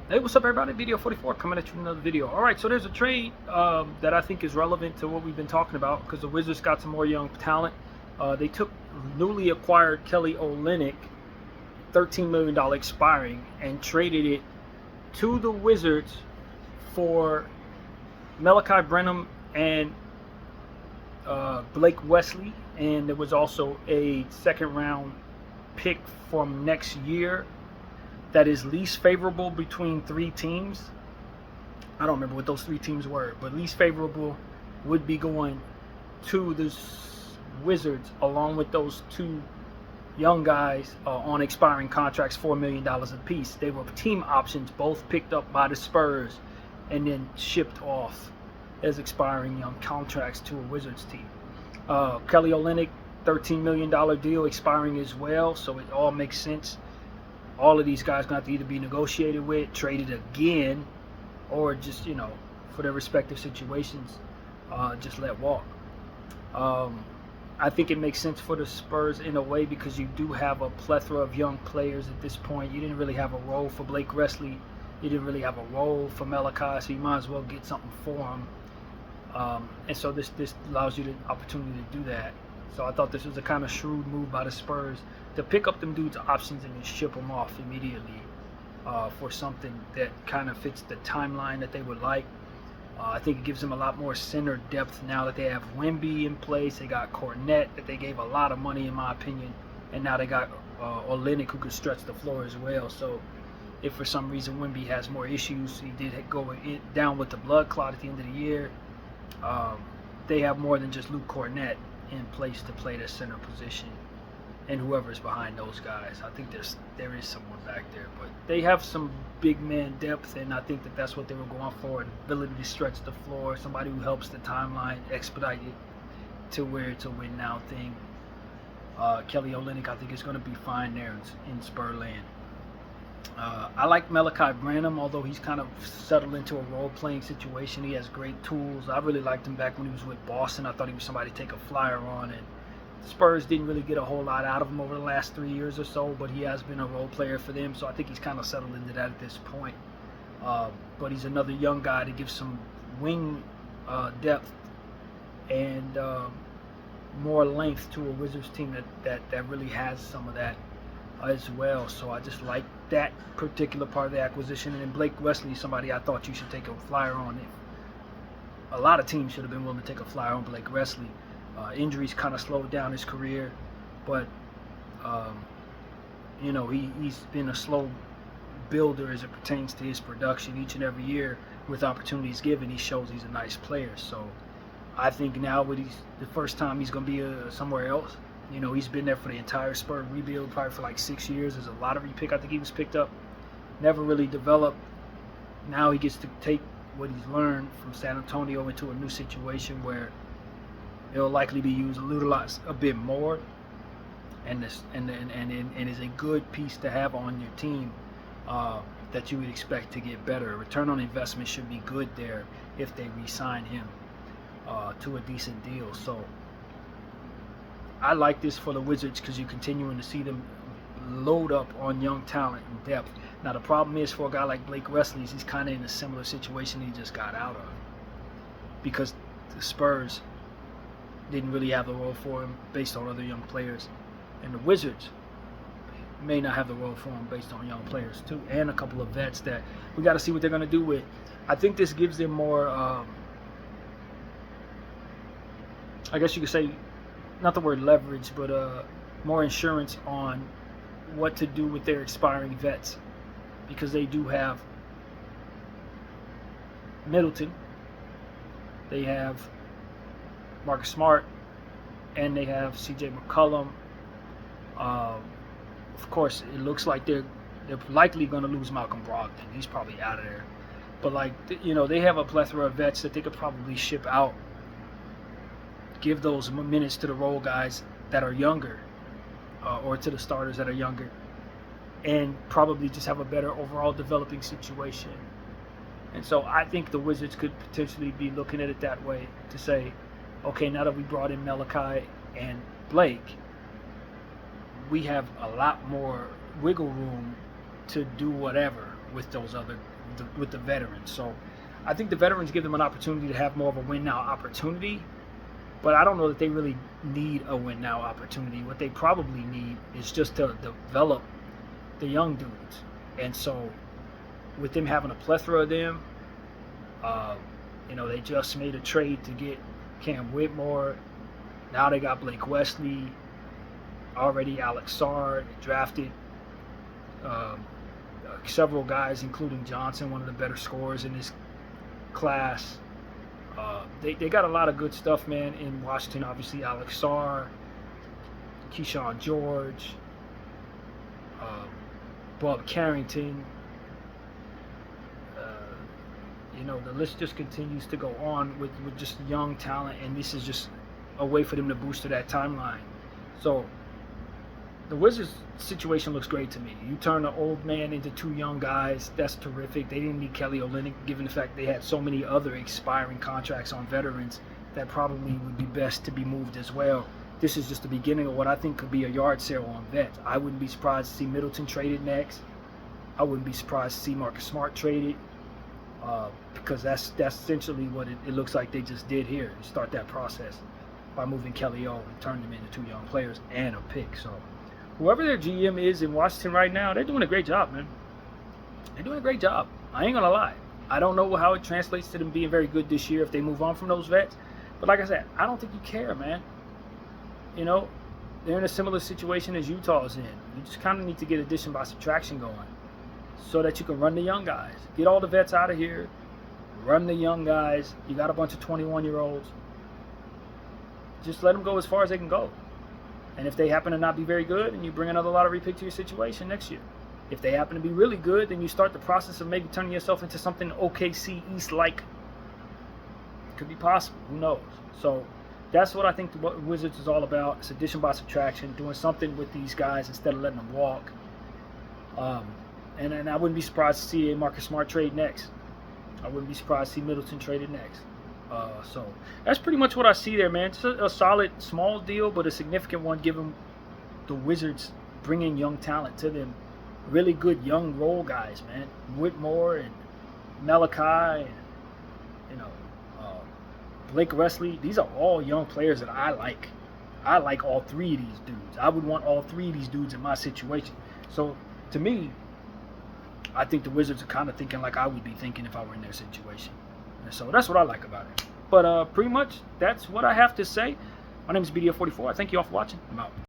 Hey, what's up, everybody? Video 44 coming at you with another video. All right, so there's a trade that I think is relevant to what we've been talking about because the Wizards got some more young talent. They took newly acquired Kelly Olynyk, $13 million expiring, and traded it to the Wizards for Malachi Branham and Blake Wesley. And there was also a second round pick from next year that is least favorable between three teams. I don't remember what those three teams were, but least favorable would be going to the Wizards along with those two young guys on expiring contracts, $4 million apiece. They were team options, both picked up by the Spurs and then shipped off as expiring young contracts to a Wizards team. Kelly Olynyk, $13 million deal expiring as well, so it all makes sense. All of these guys going to have to either be negotiated with, traded again, or just, for their respective situations, just let walk. I think it makes sense for the Spurs in a way because you do have a plethora of young players at this point. You didn't really have a role for Blake Wesley. You didn't really have a role for Malachi, so you might as well get something for him. And so this allows you the opportunity to do that. So I thought this was a kind of shrewd move by the Spurs to pick up them dudes' options and then ship them off immediately for something that kind of fits the timeline that they would like. I think it gives them a lot more center depth now that they have Wemby in place. They got Cornette that they gave a lot of money, in my opinion, and now they got Olynyk who could stretch the floor as well. So if for some reason Wemby has more issues, he did go down with the blood clot at the end of the year. They have more than just Luke Cornette in place to play the center position, and whoever's behind those guys. I think there is someone back there, but they have some big man depth, and I think that's what they were going for, an ability to stretch the floor, somebody who helps the timeline expedite it to where it's a win now thing. Kelly Olynyk, I think, is going to be fine there in Spurland. I like Malachi Branham, although he's kind of settled into a role-playing situation. He has great tools. I really liked him back when he was with Boston. I thought he was somebody to take a flyer on, and Spurs didn't really get a whole lot out of him over the last 3 years or so, but he has been a role player for them, so I think he's kind of settled into that at this point. But he's another young guy to give some wing depth and more length to a Wizards team that really has some of that as well. So I just like that particular part of the acquisition. And then Blake Wesley, somebody I thought you should take a flyer on. A lot of teams should have been willing to take a flyer on Blake Wesley. Injuries kind of slowed down his career, but he's been a slow builder as it pertains to his production. Each and every year, with opportunities given, he shows he's a nice player. So I think now the first time he's going to be somewhere else. He's been there for the entire Spurs rebuild, probably for like 6 years. There's a lottery pick. I think he was picked up, never really developed. Now he gets to take what he's learned from San Antonio into a new situation where it'll likely be used a bit more, and is a good piece to have on your team that you would expect to get better. Return on investment should be good there if they re-sign him to a decent deal. So I like this for the Wizards because you're continuing to see them load up on young talent and depth. Now the problem is for a guy like Blake Wesley, he's kind of in a similar situation he just got out of, because the Spurs didn't really have the role for him based on other young players, and the Wizards may not have the role for him based on young players too, and a couple of vets that we got to see what they're going to do with. I think this gives them more, I guess you could say, not the word leverage, but more insurance on what to do with their expiring vets, because they do have Middleton, they have Marcus Smart, and they have C.J. McCollum. Of course, it looks like they're likely going to lose Malcolm Brogdon. He's probably out of there. But they have a plethora of vets that they could probably ship out, give those minutes to the role guys that are younger, or to the starters that are younger, and probably just have a better overall developing situation. And so I think the Wizards could potentially be looking at it that way, to say, okay, now that we brought in Malachi and Blake, we have a lot more wiggle room to do whatever. with with the veterans. So I think the veterans give them an opportunity to have more of a win now opportunity. But I don't know that they really need a win now opportunity. What they probably need is just to develop the young dudes. And so with them having a plethora of them, they just made a trade to get Cam Whitmore. Now they got Blake Wesley, already Alex Sard, drafted several guys, including Johnson, one of the better scorers in this class. They got a lot of good stuff, man, in Washington. Obviously, Alex Sard, Keyshawn George, Bob Carrington. The list just continues to go on with just young talent, and this is just a way for them to boost to that timeline. So the Wizards situation looks great to me. You turn an old man into two young guys. That's terrific. They didn't need Kelly Olynyk, given the fact they had so many other expiring contracts on veterans that probably would be best to be moved as well. This is just the beginning of what I think could be a yard sale on vets. I wouldn't be surprised to see Middleton traded next. I wouldn't be surprised to see Marcus Smart traded, because that's essentially what it looks like they just did here. Start that process by moving Kelly O and turning them into two young players and a pick. So whoever their GM is in Washington right now, they're doing a great job, man. They're doing a great job. I ain't gonna lie. I don't know how it translates to them being very good this year if they move on from those vets. But like I said, I don't think you care, man. They're in a similar situation as Utah's in. You just kind of need to get addition by subtraction going so that you can run the young guys. Get all the vets out of here. Run the young guys. You got a bunch of 21-year-olds. Just let them go as far as they can go. And if they happen to not be very good, then you bring another lottery pick to your situation next year. If they happen to be really good, then you start the process of maybe turning yourself into something OKC East-like. Could be possible. Who knows? So that's what I think the Wizards is all about. It's addition by subtraction, doing something with these guys instead of letting them walk. And I wouldn't be surprised to see a Marcus Smart trade next. I wouldn't be surprised to see Middleton traded next. So that's pretty much what I see there, man. It's a solid, small deal, but a significant one given the Wizards bringing young talent to them. Really good young role guys, man. Whitmore and Malachi and, Blake Wesley. These are all young players that I like. I like all three of these dudes. I would want all three of these dudes in my situation. So to me, I think the Wizards are kind of thinking like I would be thinking if I were in their situation. And so that's what I like about it. But pretty much that's what I have to say. My name is BDF44. I thank you all for watching. I'm out.